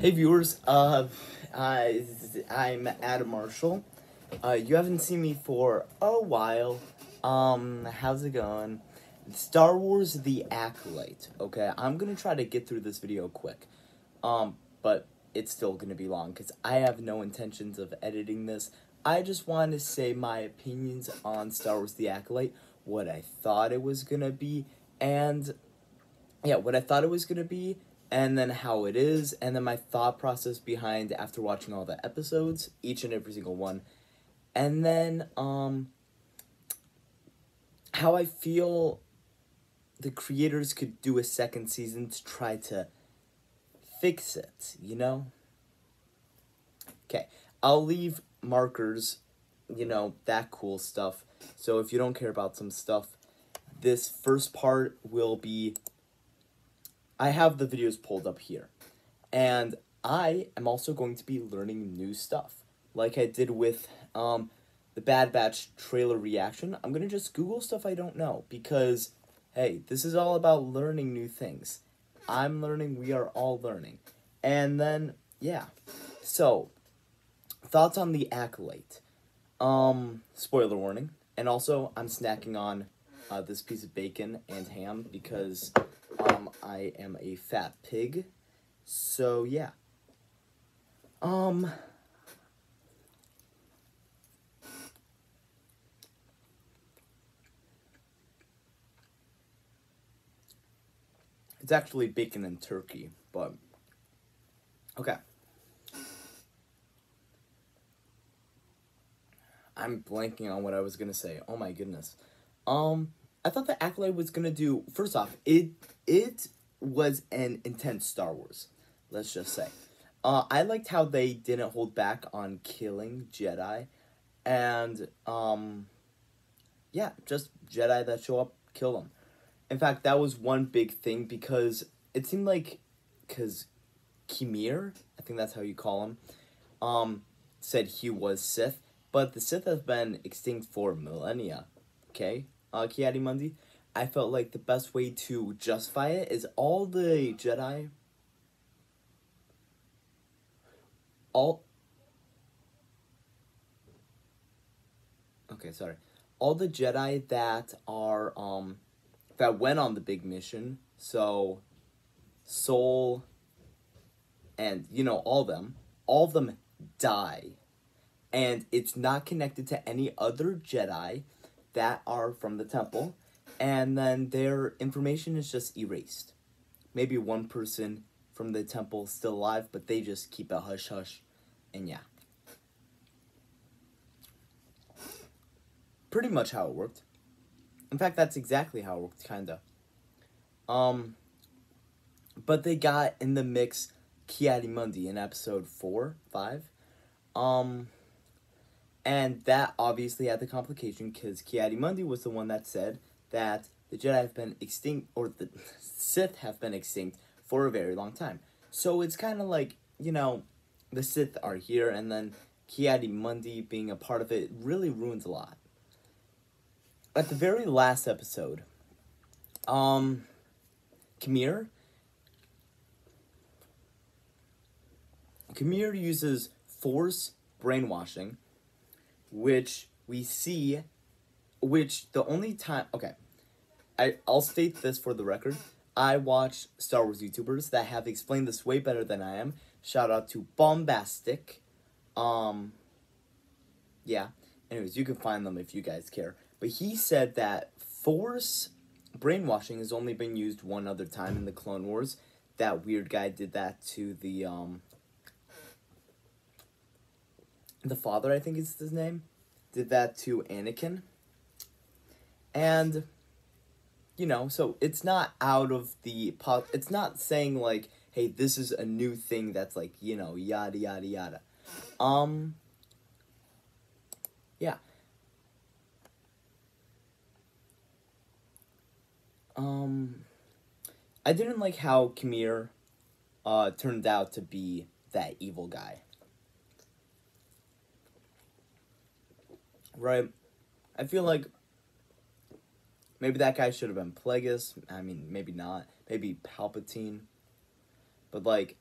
Hey viewers, I'm Adam Marshall. You haven't seen me for a while. How's it going? Star Wars The Acolyte. Okay, I'm gonna try to get through this video quick. But it's still gonna be long because I have no intentions of editing this. I just wanted to say my opinions on Star Wars The Acolyte, what I thought it was gonna be, and yeah, what I thought it was gonna be, and then how it is, and then my thought process behind after watching all the episodes, each and every single one, and then how I feel the creators could do a second season to try to fix it, you know? Okay, I'll leave markers, that cool stuff. So if you don't care about some stuff, this first part will be, I have the videos pulled up here. And I am also going to be learning new stuff. Like I did with the Bad Batch trailer reaction, I'm going to just Google stuff I don't know. Because, hey, this is all about learning new things. I'm learning, we are all learning. And then, yeah. So, thoughts on The Acolyte. Spoiler warning. And also, I'm snacking on this piece of bacon and ham because I am a fat pig. So, yeah. It's actually bacon and turkey, but okay. I'm blanking on what I was gonna say. Oh my goodness. I thought the Acolyte was gonna do, first off, it was an intense Star Wars, let's just say. I liked how they didn't hold back on killing Jedi, and, yeah, just Jedi that show up, kill them. In fact, that was one big thing, because it seemed like, because Kimir, I think that's how you call him, said he was Sith, but the Sith have been extinct for millennia, okay? Ki-Adi-Mundi, I felt like the best way to justify it is all the Jedi, all the Jedi that are, that went on the big mission, so Soul, and, all of them die. And it's not connected to any other Jedi that are from the temple, and then their information is just erased. Maybe one person from the temple is still alive, but they just keep it hush-hush, and yeah. Pretty much how it worked. In fact, that's exactly how it worked, kinda. But they got in the mix Ki-Adi-Mundi in episode 4, 5. And that obviously had the complication because Ki-Adi-Mundi was the one that said that the Jedi have been extinct, or the Sith have been extinct for a very long time. So it's kind of like, the Sith are here, and then Ki-Adi-Mundi being a part of it really ruins a lot. At the very last episode, Kimir uses Force brainwashing, which we see, which the only time, okay, I'll state this for the record, I watch Star Wars YouTubers that have explained this way better than I am. Shout out to Bombastic. Yeah, anyways, you can find them if you guys care. But he said that Force brainwashing has only been used one other time in the Clone Wars. That weird guy did that to the father, I think is his name, did that to Anakin. And, so it's not out of the it's not saying like, hey, this is a new thing that's like, yada, yada, yada. Yeah. I didn't like how Kimir, turned out to be that evil guy. Right? I feel like maybe that guy should have been Plagueis. I mean, maybe not. Maybe Palpatine. But, like,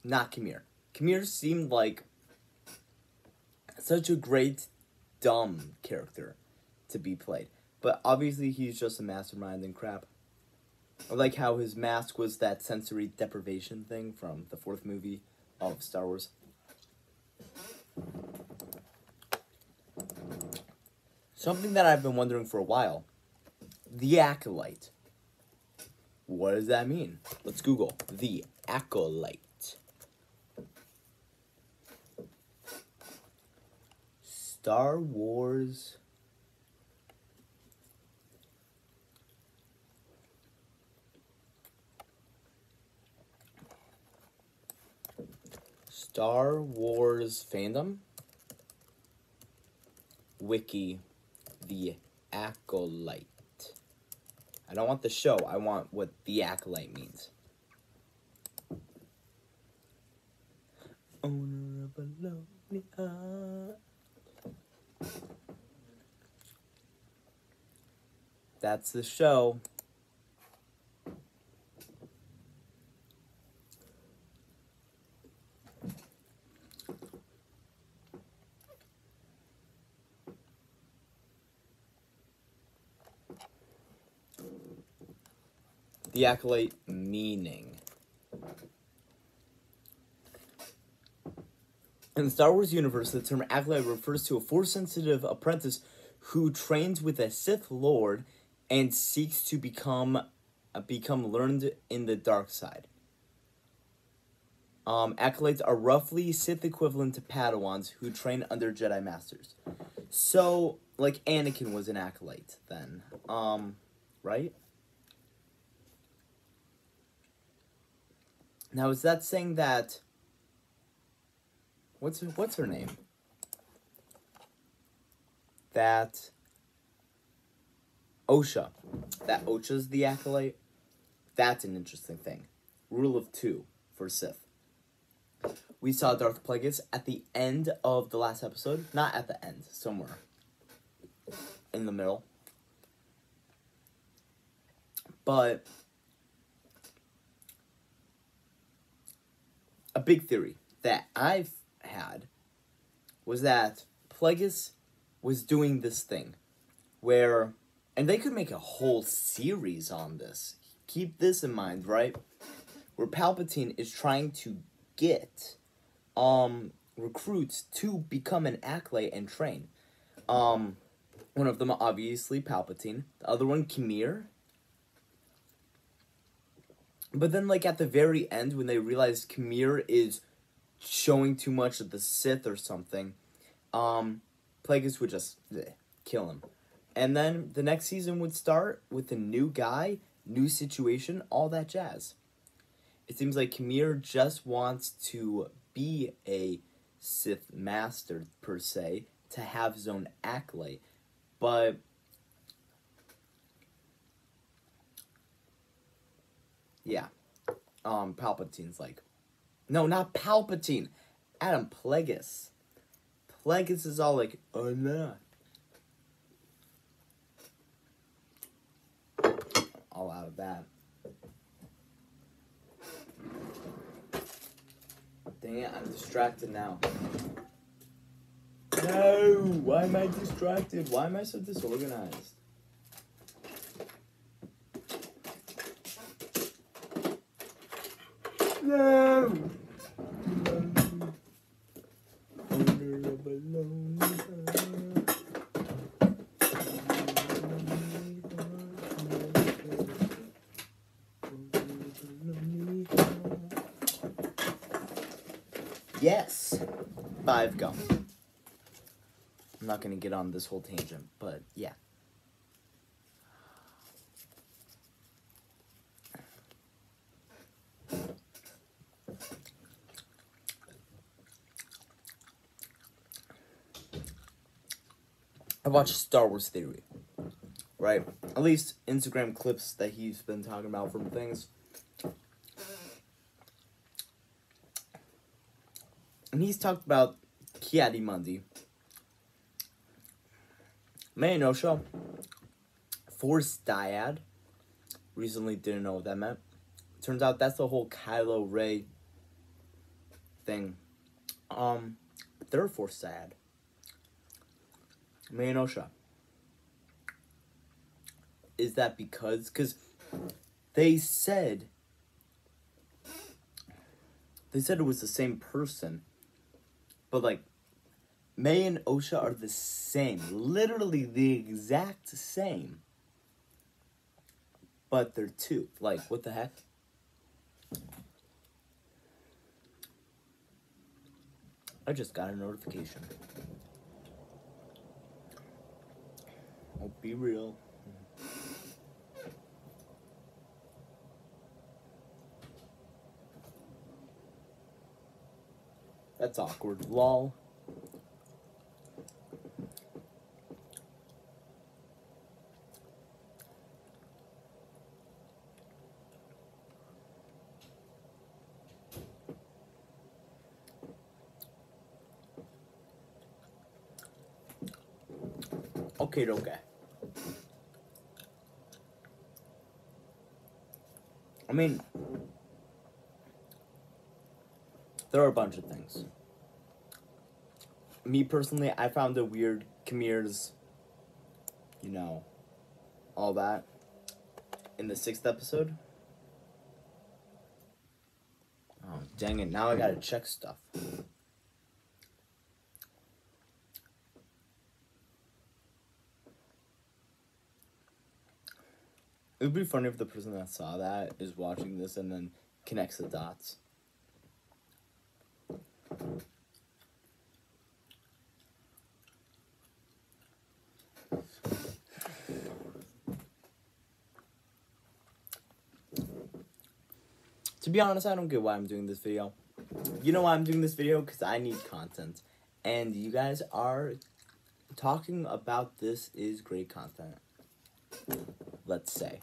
not Khmer. Khmer seemed like such a great, dumb character to be played. But obviously he's just a mastermind and crap. I like how his mask was that sensory deprivation thing from the 4th movie of Star Wars. Something that I've been wondering for a while. The Acolyte. What does that mean? Let's Google. The Acolyte. Star Wars. Star Wars fandom. Wiki. The Acolyte. I don't want the show. I want what the Acolyte means. Owner of a lonely heart. That's the show. The Acolyte meaning. In the Star Wars universe, the term Acolyte refers to a Force-sensitive apprentice who trains with a Sith Lord and seeks to become learned in the dark side. Acolytes are roughly Sith equivalent to Padawans who train under Jedi Masters. So, like, Anakin was an Acolyte then. Right? Now, is that saying that... What's her name? That... Osha. That Osha's the Acolyte? That's an interesting thing. Rule of 2 for Sith. We saw Darth Plagueis at the end of the last episode. Not at the end. Somewhere. In the middle. But... a big theory that I've had was that Plagueis was doing this thing where, and they could make a whole series on this. Keep this in mind, right? Where Palpatine is trying to get recruits to become an Acolyte and train. One of them obviously Palpatine, the other one Khmer. But then, like, at the very end, when they realize Khmer is showing too much of the Sith or something, Plagueis would just kill him. And then the next season would start with a new guy, new situation, all that jazz. It seems like Khmer just wants to be a Sith master, per se, to have his own Acolyte. But... yeah. Palpatine's like... no, not Palpatine! Adam Plagueis. Plagueis is all like, oh, no. All out of that. Dang it, I'm distracted now. No! Why am I distracted? Why am I so disorganized? No! Yes! 5, go. I'm not gonna get on this whole tangent, but yeah. I watched Star Wars Theory, right? At least Instagram clips that he's been talking about from things. And he's talked about Ki-Adi-Mundi, Mayonnaise, Force Dyad. Recently didn't know what that meant. Turns out that's the whole Kylo Ray thing. Therefore sad. May and Osha. Is that because they said it was the same person, but like May and Osha are the same, literally the exact same, but they're two. Like, what the heck? I just got a notification. Oh, be real. That's awkward. Lol. Okay. I mean, there are a bunch of things. Me personally, I found it weird. Kamir's, all that in the 6th episode. Oh, dang it. Now I gotta check stuff. It would be funny if the person that saw that is watching this and then connects the dots. To be honest, I don't get why I'm doing this video. You know why I'm doing this video? Because I need content. And you guys are talking about this is great content. Let's say.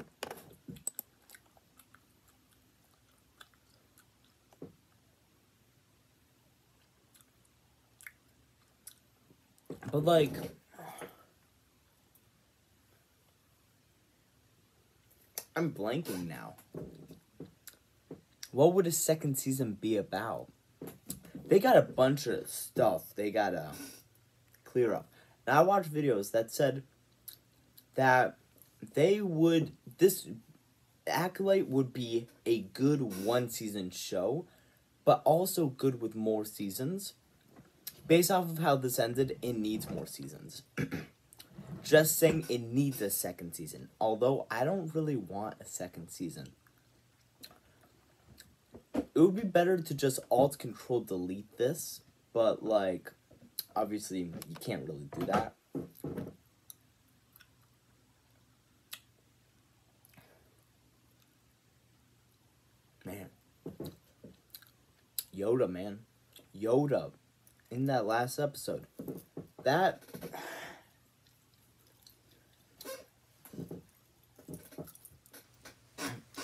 But like, I'm blanking now. What would a second season be about? They got a bunch of stuff they gotta clear up. And I watched videos that said that this Acolyte would be a good 1-season show, but also good with more seasons. Based off of how this ended, it needs more seasons. Just saying it needs a second season. Although I don't really want a second season. It would be better to just Alt-Control delete this, but like, obviously you can't really do that. Man. Yoda. In that last episode. That...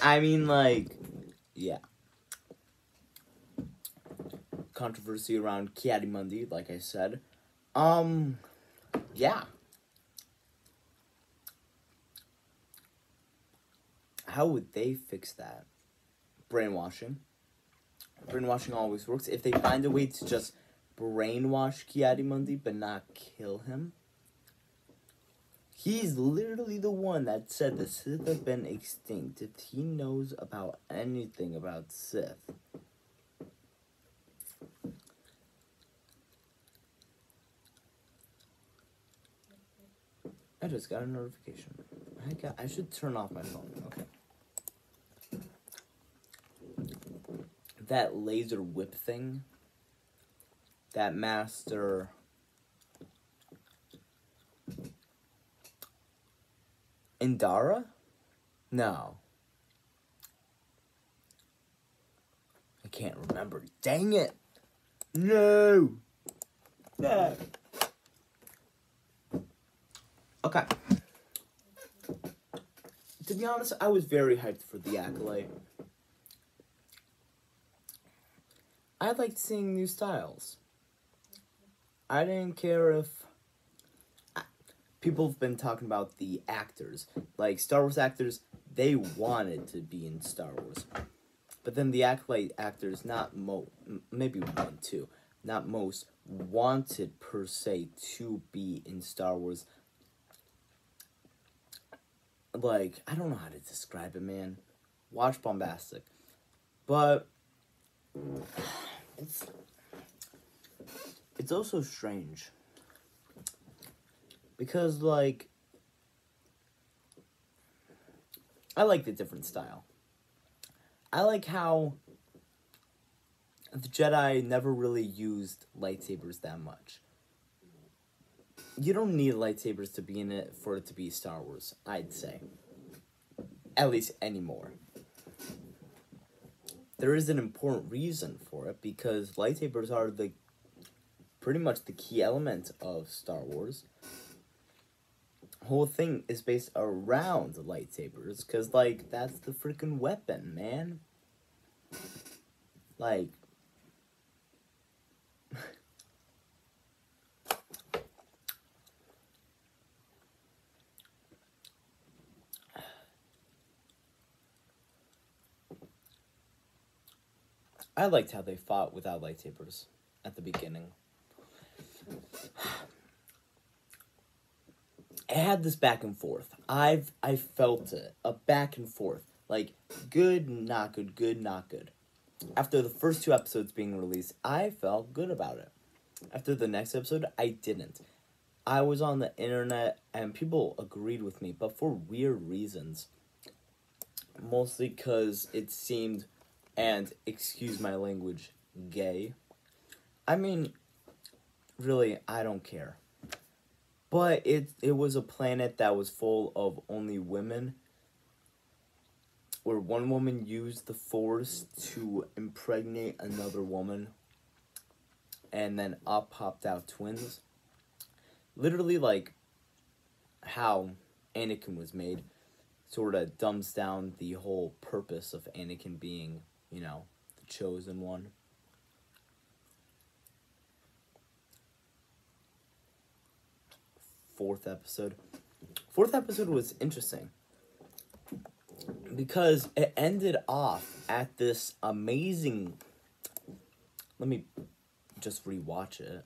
I mean, like, yeah. Controversy around Ki-Adi-Mundi, like I said. Yeah. How would they fix that? Brainwashing. Brainwashing always works. If they find a way to just brainwash Ki-Adi-Mundi but not kill him. He's literally the one that said the Sith have been extinct. If he knows about anything about Sith. I just got a notification. I should turn off my phone. Okay. That laser whip thing. That master... Indara? No. I can't remember. Dang it! No! No! Okay. To be honest, I was very hyped for the Acolyte. I liked seeing new styles. I didn't care if... People have been talking about the actors. Like, Star Wars actors, they wanted to be in Star Wars. But then the Acolyte actors, maybe one, two, not most, wanted per se to be in Star Wars. Like, I don't know how to describe it, man. Watch Bombastic. But it's also strange. Because, like, I like the different style. I like how the Jedi never really used lightsabers that much. You don't need lightsabers to be in it for it to be Star Wars, I'd say. At least anymore. There is an important reason for it, because lightsabers are pretty much the key element of Star Wars. The whole thing is based around lightsabers, because, like, that's the freaking weapon, man. Like, I liked how they fought without lightsabers at the beginning. It had this back and forth. I felt it. A back and forth. Like, good, not good, good, not good. After the first 2 episodes being released, I felt good about it. After the next episode, I didn't. I was on the internet, and people agreed with me, but for weird reasons. Mostly because it seemed, and excuse my language, gay. I mean, really, I don't care. But it was a planet that was full of only women, where one woman used the Force to impregnate another woman, and then up popped out twins. Literally, like, how Anakin was made sort of dumbs down the whole purpose of Anakin being, you know, the chosen one. Fourth episode was interesting because it ended off at this amazing. Let me just rewatch it.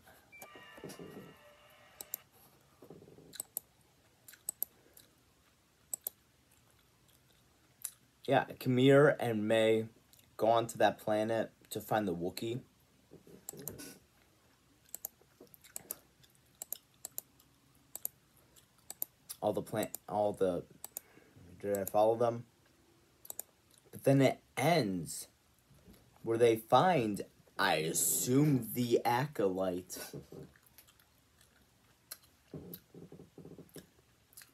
Yeah, Kamir and May go onto that planet to find the Wookiee. Did I follow them? But then it ends where they find, I assume, the Acolyte,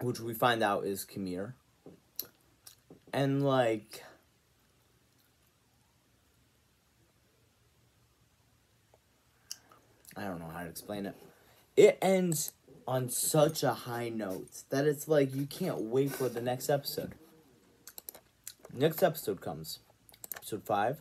which we find out is Kamir. And, like, I don't know how to explain it. It ends on such a high note that it's like you can't wait for the next episode. Next episode comes. Episode 5.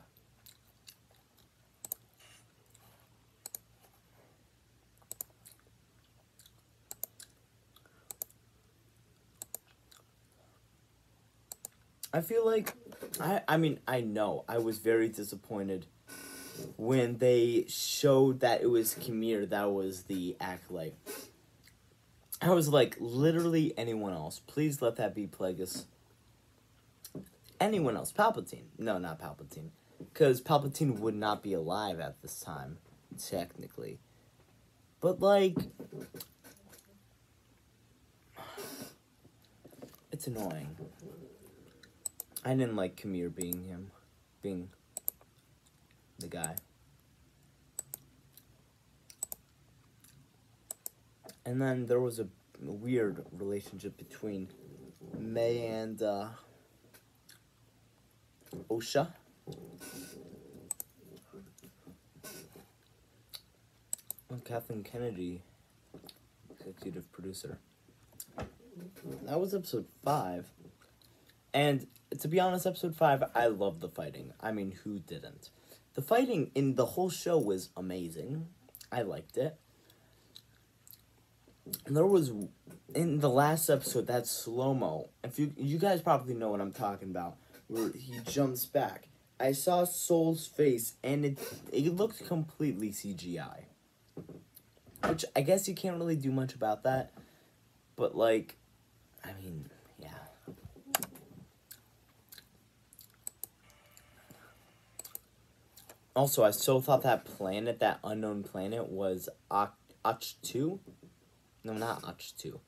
I feel like, I mean, I know, I was very disappointed when they showed that it was Kamir that was the Acolyte. I was like, literally anyone else. Please let that be Plagueis. Anyone else. Palpatine. No, not Palpatine. Because Palpatine would not be alive at this time, technically. But, like, it's annoying. I didn't like Kamir being the guy. And then there was a weird relationship between May and Osha. And Kathleen Kennedy, executive producer. That was episode 5. And to be honest, episode 5, I loved the fighting. I mean, who didn't? The fighting in the whole show was amazing. I liked it. And there was, in the last episode, that slow-mo. If you guys probably know what I'm talking about, where he jumps back. I saw Soul's face, and it looked completely CGI. Which, I guess you can't really do much about that. But, like, I mean, yeah. Also, I still thought that planet, that unknown planet, was Ach-2? No, not Ach-2.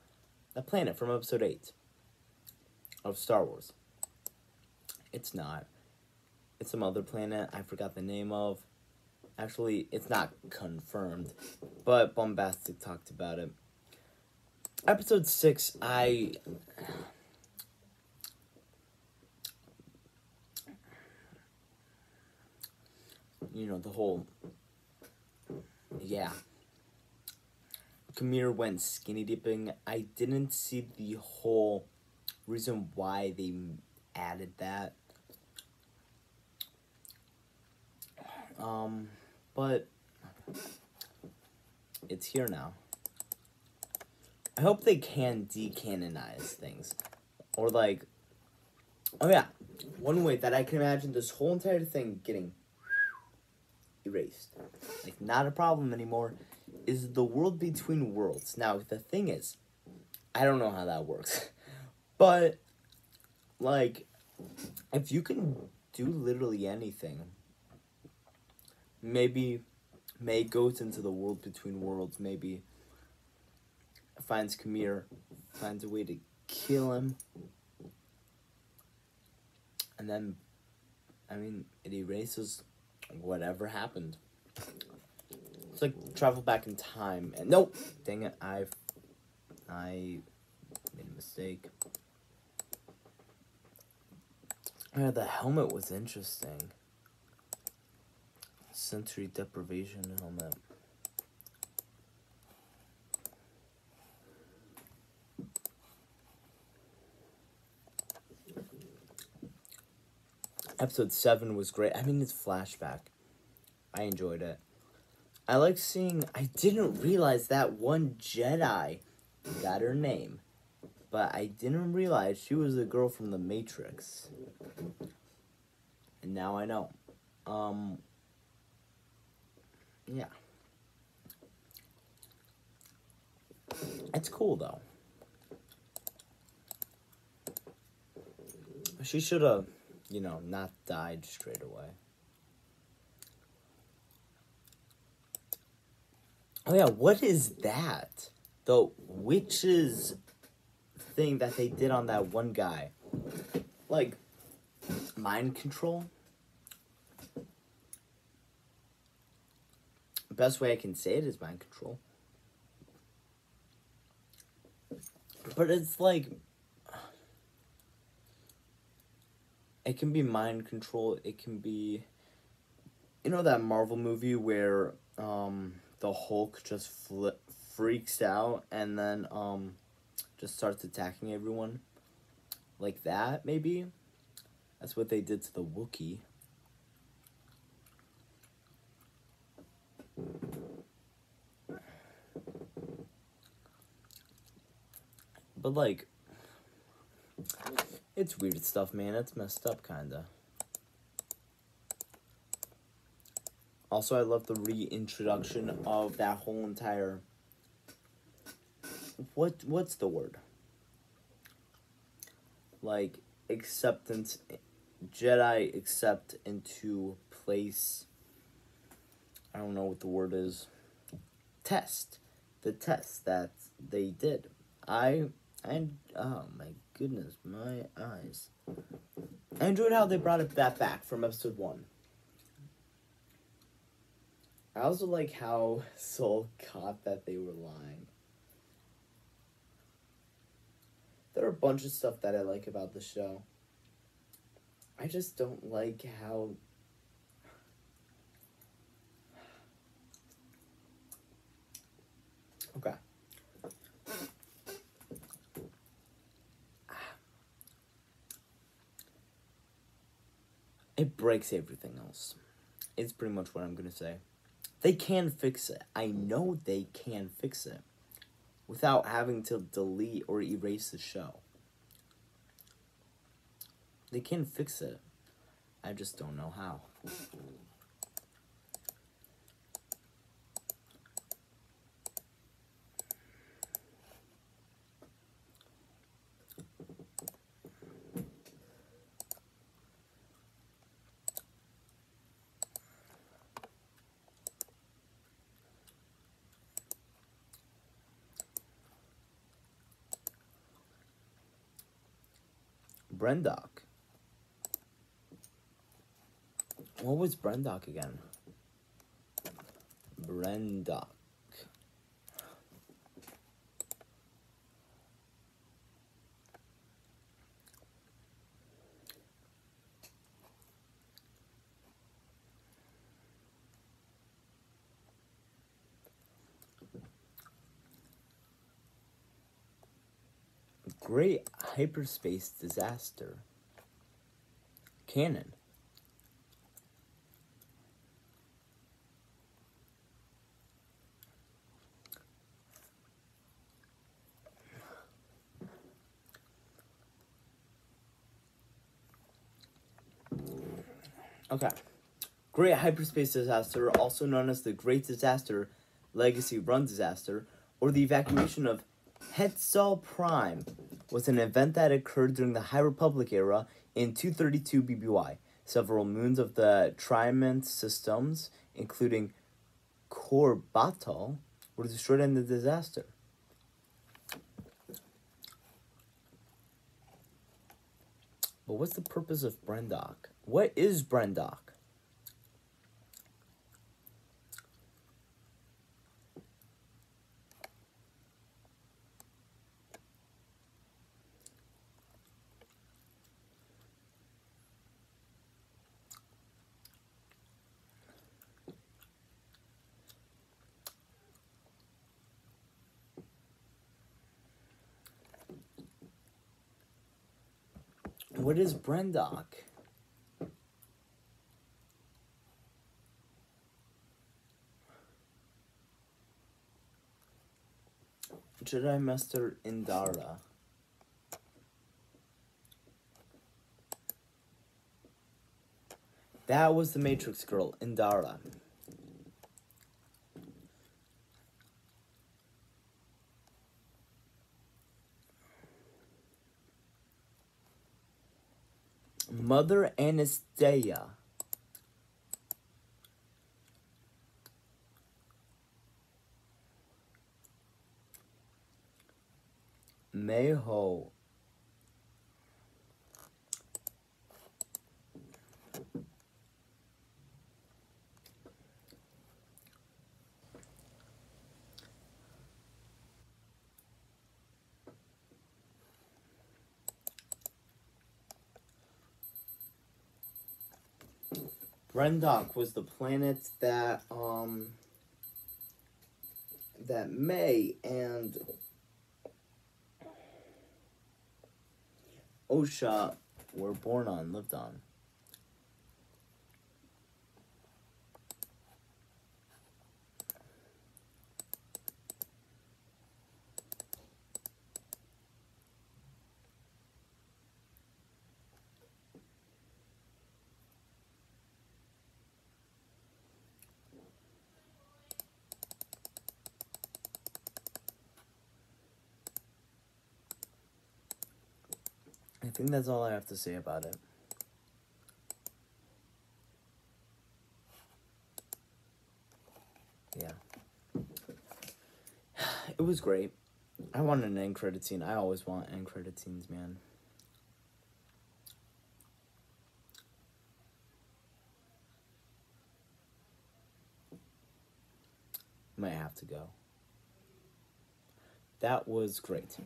That planet from episode 8 of Star Wars. It's not. It's some other planet I forgot the name of. Actually, it's not confirmed, but Bombastic talked about it. Episode 6, you know, the whole, yeah. Kamir went skinny dipping. I didn't see the whole reason why they added that. But it's here now. I hope they can decanonize things. Or like, oh yeah, one way that I can imagine this whole entire thing getting erased, like not a problem anymore, is the world between worlds. Now, the thing is, I don't know how that works. But, like, if you can do literally anything, maybe May goes into the world between worlds, maybe finds Kamir, finds a way to kill him, and then, I mean, it erases whatever happened. It's like travel back in time, and nope, dang it, I made a mistake. Yeah, the helmet was interesting. Sensory deprivation helmet. Episode 7 was great. I mean, it's flashback. I enjoyed it. I like seeing... I didn't realize that one Jedi got her name. But I didn't realize she was the girl from The Matrix. And now I know. Yeah. It's cool, though. She should have, you know, not died straight away. Oh yeah, what is that? The witch's thing that they did on that one guy. Like, mind control? The best way I can say it is mind control. But it's like... It can be mind control, it can be... You know that Marvel movie where, the Hulk just freaks out and then, just starts attacking everyone? Like that, maybe? That's what they did to the Wookiee. But, like... It's weird stuff, man. It's messed up, kinda. Also, I love the reintroduction of that whole entire... What's the word? Like, acceptance... Jedi accept into place... I don't know what the word is. Test. The test that they did. Oh my goodness, my eyes. I enjoyed how they brought that back from episode 1. I also like how Soul caught that they were lying. There are a bunch of stuff that I like about the show. I just don't like how... Okay. It breaks everything else. It's pretty much what I'm going to say. They can fix it. I know they can fix it. Without having to delete or erase the show. They can fix it. I just don't know how. Brendock. What was Brendock again? Brendock. Great hyperspace disaster. Canon. Okay. Great hyperspace disaster, also known as the Great Disaster, Legacy Run Disaster, or the evacuation of Hetzal Prime, was an event that occurred during the High Republic era in 232 BBY. Several moons of the Triment systems, including Corbatal, were destroyed in the disaster. But what's the purpose of Brendock? What is Brendock? What is Brendock? Jedi Master Indara. That was the Matrix girl, Indara. Mother Anastasia. Mayho. Brendock was the planet that May and Osha were born on, lived on. I think that's all I have to say about it. Yeah. It was great. I wanted an end credit scene. I always want end credit scenes, man. Might have to go. That was great.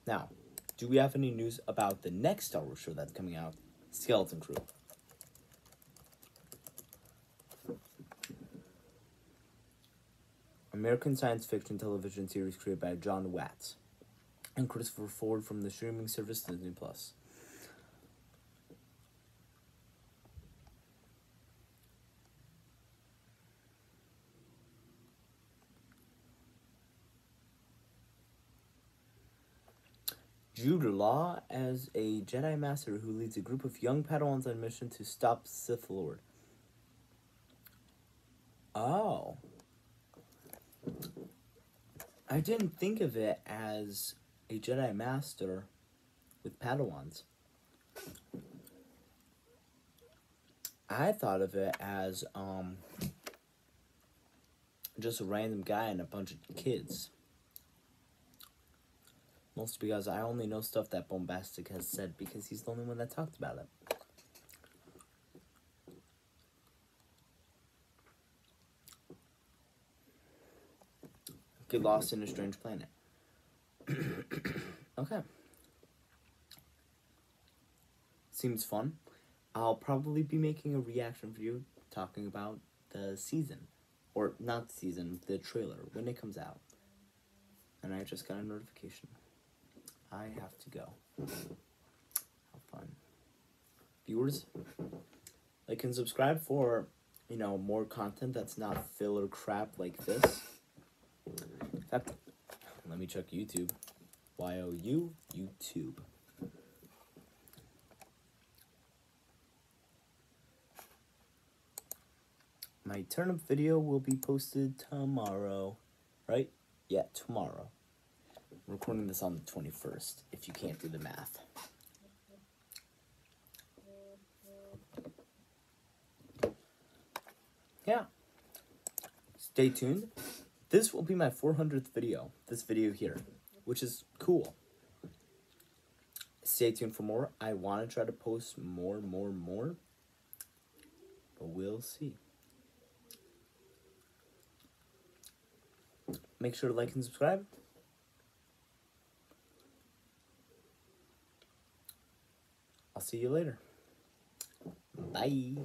Now, do we have any news about the next Star Wars show that's coming out? Skeleton Crew. American science fiction television series created by John Watts and Christopher Ford from the streaming service Disney+. Jude Law as a Jedi Master who leads a group of young Padawans on a mission to stop Sith Lord. Oh. I didn't think of it as a Jedi Master with Padawans. I thought of it as, just a random guy and a bunch of kids. Mostly because I only know stuff that Bombastic has said because he's the only one that talked about it. Get lost in a strange planet. Okay. Seems fun. I'll probably be making a reaction video talking about the season. Or not the season, the trailer, when it comes out. And I just got a notification. I have to go. Have fun. Viewers, like and subscribe for, more content that's not filler crap like this. In fact, let me check YouTube. YOU, YouTube. My turnip video will be posted tomorrow, right? Yeah, tomorrow. I'm recording this on the 21st, if you can't do the math. Yeah. Stay tuned. This will be my 400th video, this video here, which is cool. Stay tuned for more. I want to try to post more, but we'll see. Make sure to like and subscribe. I'll see you later. Bye.